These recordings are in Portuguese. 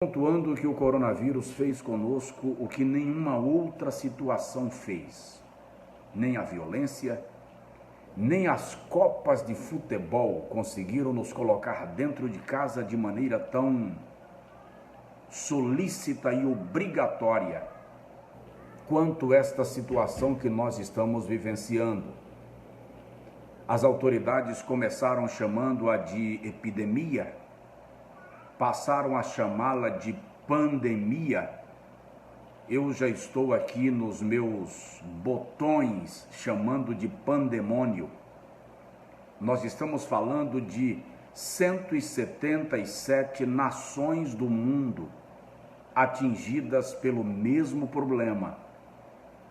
Pontuando que o coronavírus fez conosco o que nenhuma outra situação fez. Nem a violência, nem as copas de futebol conseguiram nos colocar dentro de casa de maneira tão solícita e obrigatória quanto esta situação que nós estamos vivenciando. As autoridades começaram chamando-a de epidemia, passaram a chamá-la de pandemia. Eu já estou aqui nos meus botões chamando de pandemônio. Nós estamos falando de 177 nações do mundo atingidas pelo mesmo problema,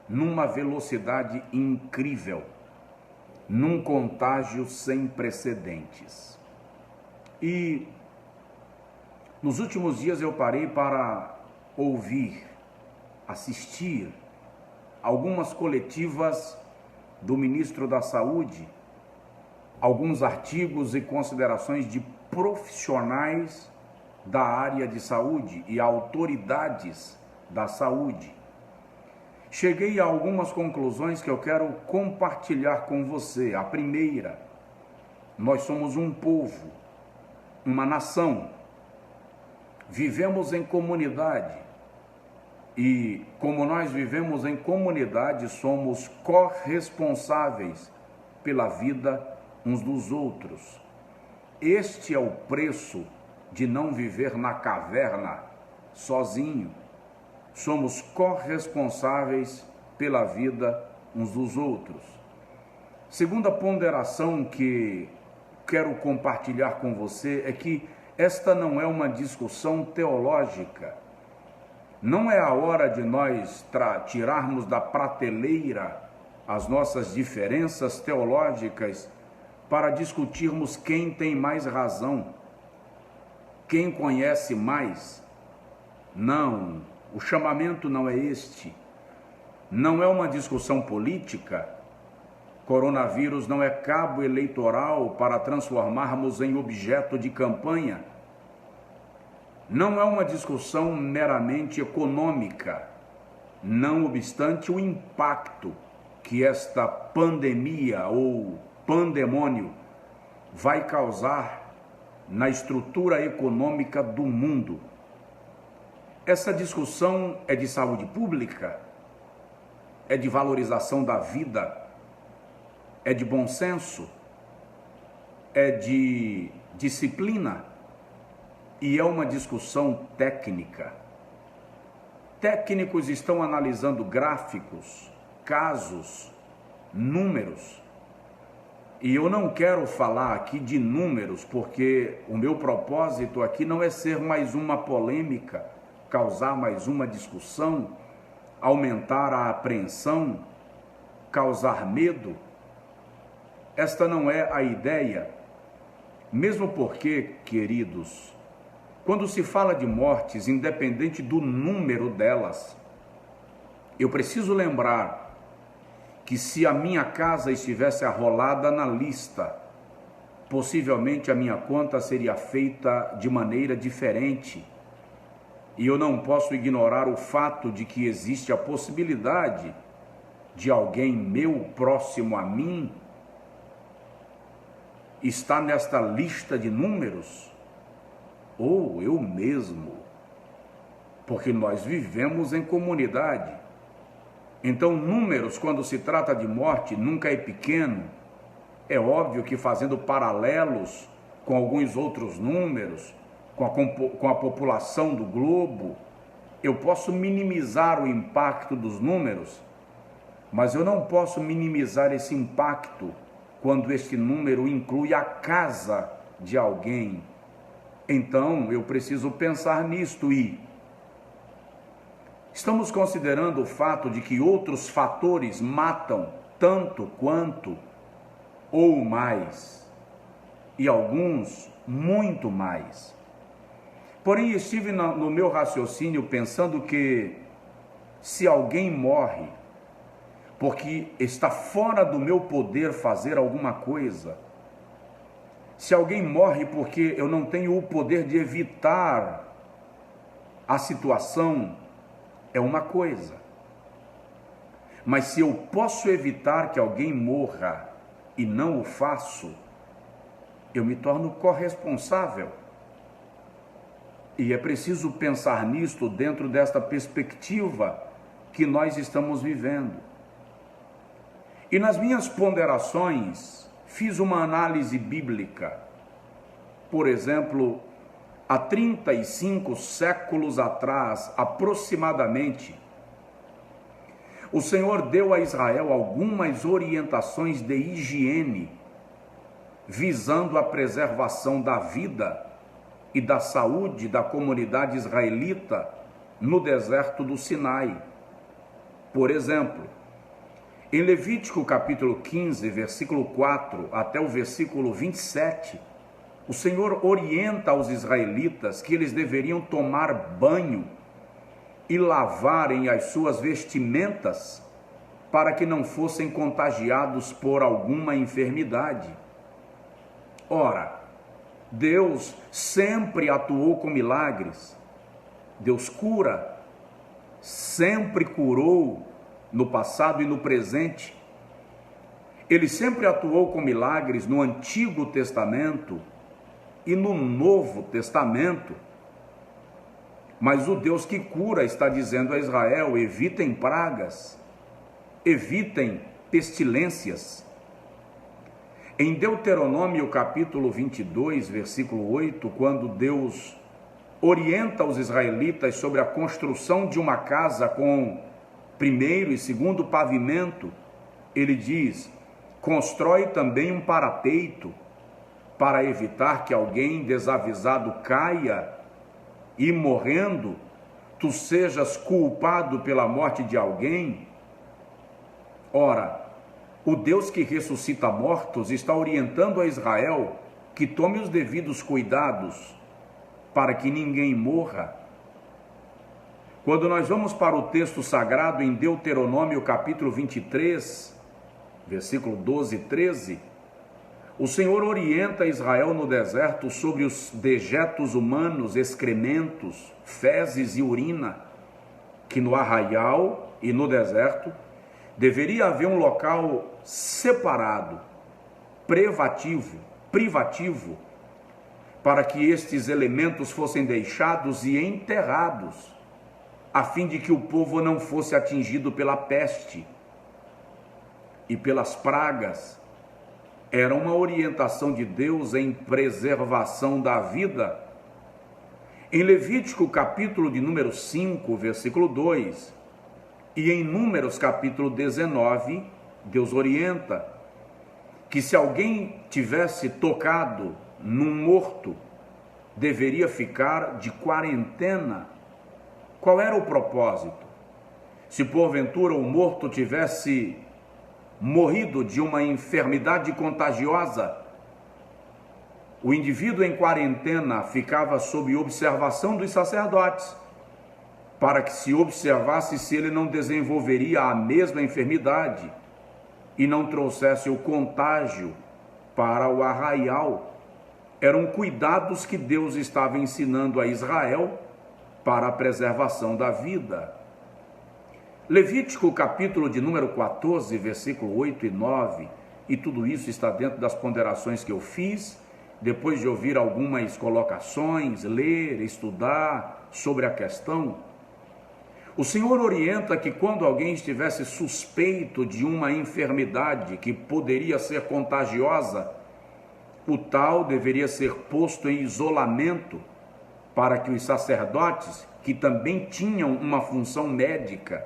numa velocidade incrível, num contágio sem precedentes. E nos últimos dias eu parei para ouvir, assistir algumas coletivas do ministro da Saúde, alguns artigos e considerações de profissionais da área de saúde e autoridades da saúde. Cheguei a algumas conclusões que eu quero compartilhar com você. A primeira, nós somos um povo, uma nação. Vivemos em comunidade e, como nós vivemos em comunidade, somos corresponsáveis pela vida uns dos outros. Este é o preço de não viver na caverna sozinho. Somos corresponsáveis pela vida uns dos outros. Segunda ponderação que quero compartilhar com você é que esta não é uma discussão teológica. Não é a hora de nós tirarmos da prateleira as nossas diferenças teológicas para discutirmos quem tem mais razão, quem conhece mais. Não, o chamamento não é este. Não é uma discussão política. Coronavírus não é cabo eleitoral para transformarmos em objeto de campanha. Não é uma discussão meramente econômica, não obstante o impacto que esta pandemia ou pandemônio vai causar na estrutura econômica do mundo. Essa discussão é de saúde pública, é de valorização da vida, é de bom senso, é de disciplina e é uma discussão técnica. Técnicos estão analisando gráficos, casos, números. E eu não quero falar aqui de números, porque o meu propósito aqui não é ser mais uma polêmica, causar mais uma discussão, aumentar a apreensão, causar medo. Esta não é a ideia, mesmo porque, queridos, quando se fala de mortes, independente do número delas, eu preciso lembrar que se a minha casa estivesse arrolada na lista, possivelmente a minha conta seria feita de maneira diferente. E eu não posso ignorar o fato de que existe a possibilidade de alguém meu próximo a mim está nesta lista de números, ou eu mesmo, porque nós vivemos em comunidade. Então, números, quando se trata de morte, nunca é pequeno. É óbvio que fazendo paralelos com alguns outros números, com a população do globo, eu posso minimizar o impacto dos números, mas eu não posso minimizar esse impacto quando este número inclui a casa de alguém. Então, eu preciso pensar nisto e estamos considerando o fato de que outros fatores matam tanto quanto ou mais, e alguns muito mais. Porém, estive no meu raciocínio pensando que se alguém morre porque está fora do meu poder fazer alguma coisa, se alguém morre porque eu não tenho o poder de evitar a situação é uma coisa. Mas se eu posso evitar que alguém morra e não o faço, eu me torno corresponsável. E é preciso pensar nisto dentro desta perspectiva que nós estamos vivendo. E nas minhas ponderações, fiz uma análise bíblica. Por exemplo, há 35 séculos atrás, aproximadamente, o Senhor deu a Israel algumas orientações de higiene, visando a preservação da vida e da saúde da comunidade israelita no deserto do Sinai. Por exemplo, em Levítico capítulo 15, versículo 4 até o versículo 27, o Senhor orienta aos israelitas que eles deveriam tomar banho e lavarem as suas vestimentas para que não fossem contagiados por alguma enfermidade. Ora, Deus sempre atuou com milagres. Deus cura, sempre curou no passado e no presente. Ele sempre atuou com milagres no Antigo Testamento e no Novo Testamento. Mas o Deus que cura está dizendo a Israel: evitem pragas, evitem pestilências. Em Deuteronômio capítulo 22, versículo 8, quando Deus orienta os israelitas sobre a construção de uma casa com primeiro e segundo pavimento, ele diz: constrói também um parapeito para evitar que alguém desavisado caia e morrendo, tu sejas culpado pela morte de alguém. Ora, o Deus que ressuscita mortos está orientando a Israel que tome os devidos cuidados para que ninguém morra. Quando nós vamos para o texto sagrado em Deuteronômio capítulo 23, versículo 12 e 13, o Senhor orienta Israel no deserto sobre os dejetos humanos, excrementos, fezes e urina, que no arraial e no deserto deveria haver um local separado, privativo, para que estes elementos fossem deixados e enterrados, a fim de que o povo não fosse atingido pela peste e pelas pragas. Era uma orientação de Deus em preservação da vida. Em Levítico capítulo de número 5, versículo 2, e em Números capítulo 19, Deus orienta que se alguém tivesse tocado num morto, deveria ficar de quarentena. Qual era o propósito? Se porventura o morto tivesse morrido de uma enfermidade contagiosa, o indivíduo em quarentena ficava sob observação dos sacerdotes, para que se observasse se ele não desenvolveria a mesma enfermidade e não trouxesse o contágio para o arraial. Eram cuidados que Deus estava ensinando a Israel para a preservação da vida. Levítico capítulo de número 14, versículo 8 e 9, e tudo isso está dentro das ponderações que eu fiz, depois de ouvir algumas colocações, ler, estudar sobre a questão. O Senhor orienta que quando alguém estivesse suspeito de uma enfermidade que poderia ser contagiosa, o tal deveria ser posto em isolamento para que os sacerdotes, que também tinham uma função médica,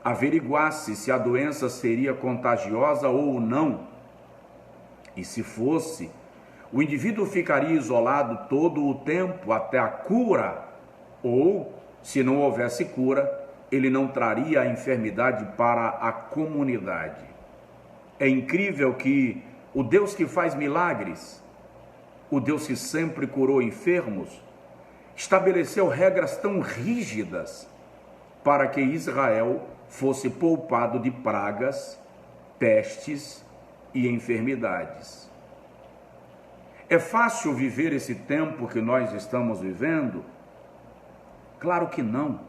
averiguasse se a doença seria contagiosa ou não. E se fosse, o indivíduo ficaria isolado todo o tempo até a cura, ou, se não houvesse cura, ele não traria a enfermidade para a comunidade. É incrível que o Deus que faz milagres, o Deus que sempre curou enfermos, estabeleceu regras tão rígidas para que Israel fosse poupado de pragas, pestes e enfermidades. É fácil viver esse tempo que nós estamos vivendo? Claro que não.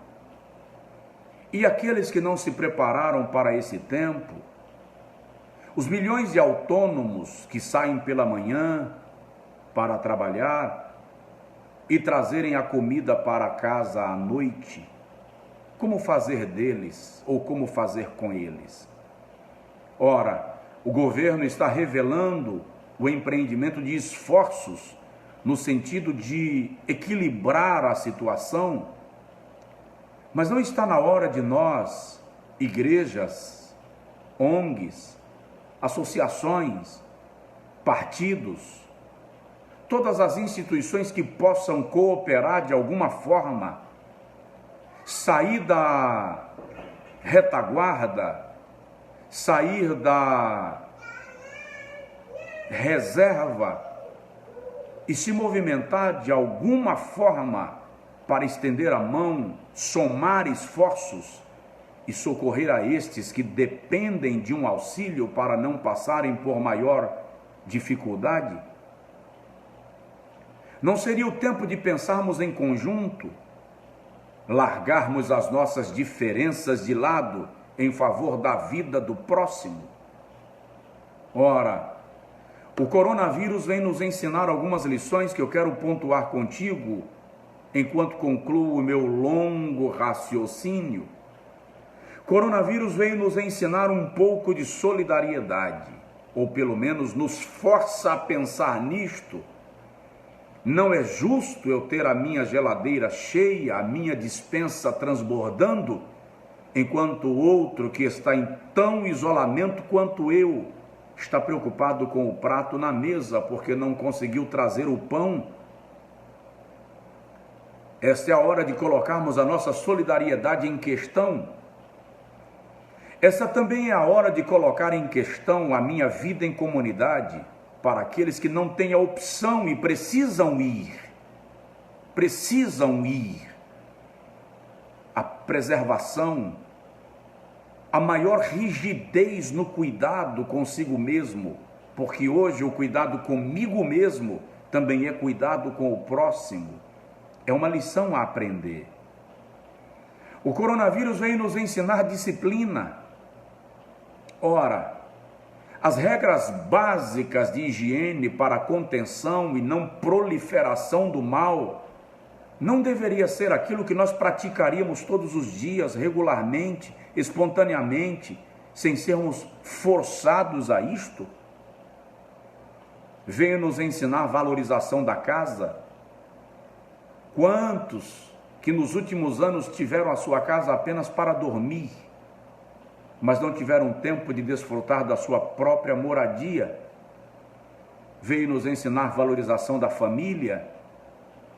E aqueles que não se prepararam para esse tempo, os milhões de autônomos que saem pela manhã para trabalhar e trazerem a comida para casa à noite, como fazer deles ou como fazer com eles? Ora, o governo está revelando o empreendimento de esforços no sentido de equilibrar a situação, mas não está na hora de nós, igrejas, ONGs, associações, partidos, todas as instituições que possam cooperar de alguma forma, sair da retaguarda, sair da reserva e se movimentar de alguma forma para estender a mão, somar esforços e socorrer a estes que dependem de um auxílio para não passarem por maior dificuldade? Não seria o tempo de pensarmos em conjunto, largarmos as nossas diferenças de lado em favor da vida do próximo? Ora, o coronavírus vem nos ensinar algumas lições que eu quero pontuar contigo enquanto concluo o meu longo raciocínio. Coronavírus veio nos ensinar um pouco de solidariedade, ou pelo menos nos força a pensar nisto. Não é justo eu ter a minha geladeira cheia, a minha despensa transbordando, enquanto o outro que está em tão isolamento quanto eu está preocupado com o prato na mesa porque não conseguiu trazer o pão. Esta é a hora de colocarmos a nossa solidariedade em questão. Essa também é a hora de colocar em questão a minha vida em comunidade para aqueles que não têm a opção e precisam ir. A preservação, a maior rigidez no cuidado consigo mesmo, porque hoje o cuidado comigo mesmo também é cuidado com o próximo. É uma lição a aprender. O coronavírus veio nos ensinar disciplina. Ora, as regras básicas de higiene para a contenção e não proliferação do mal não deveria ser aquilo que nós praticaríamos todos os dias, regularmente, espontaneamente, sem sermos forçados a isto? Veio nos ensinar a valorização da casa. Quantos que nos últimos anos tiveram a sua casa apenas para dormir, mas não tiveram tempo de desfrutar da sua própria moradia? Veio nos ensinar a valorização da família.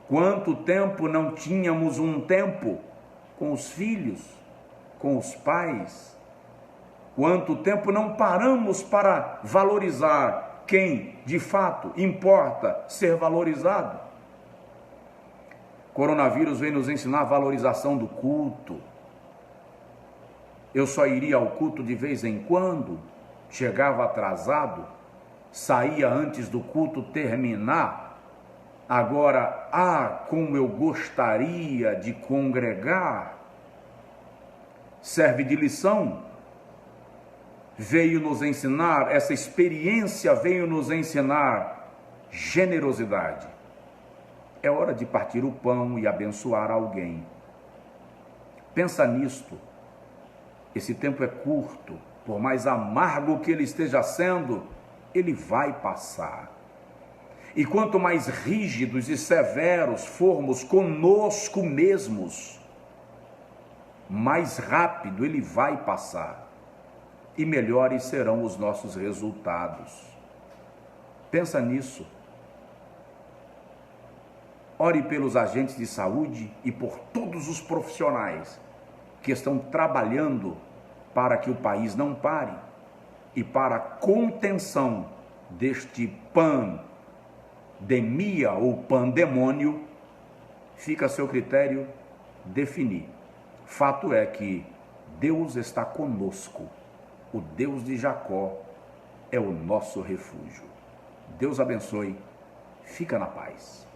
Quanto tempo não tínhamos um tempo com os filhos, com os pais? Quanto tempo não paramos para valorizar quem, de fato, importa ser valorizado? Coronavírus vem nos ensinar a valorização do culto. Eu só iria ao culto de vez em quando, chegava atrasado, saía antes do culto terminar. Agora, como eu gostaria de congregar. Serve de lição. Veio nos ensinar, essa experiência veio nos ensinar generosidade. É hora de partir o pão e abençoar alguém. Pensa nisto. Esse tempo é curto, por mais amargo que ele esteja sendo, ele vai passar. E quanto mais rígidos e severos formos conosco mesmos, mais rápido ele vai passar e melhores serão os nossos resultados. Pensa nisso. Ore pelos agentes de saúde e por todos os profissionais que estão trabalhando para que o país não pare e para a contenção deste pandemia ou pandemônio. Fica a seu critério definir. Fato é que Deus está conosco. O Deus de Jacó é o nosso refúgio. Deus abençoe. Fica na paz.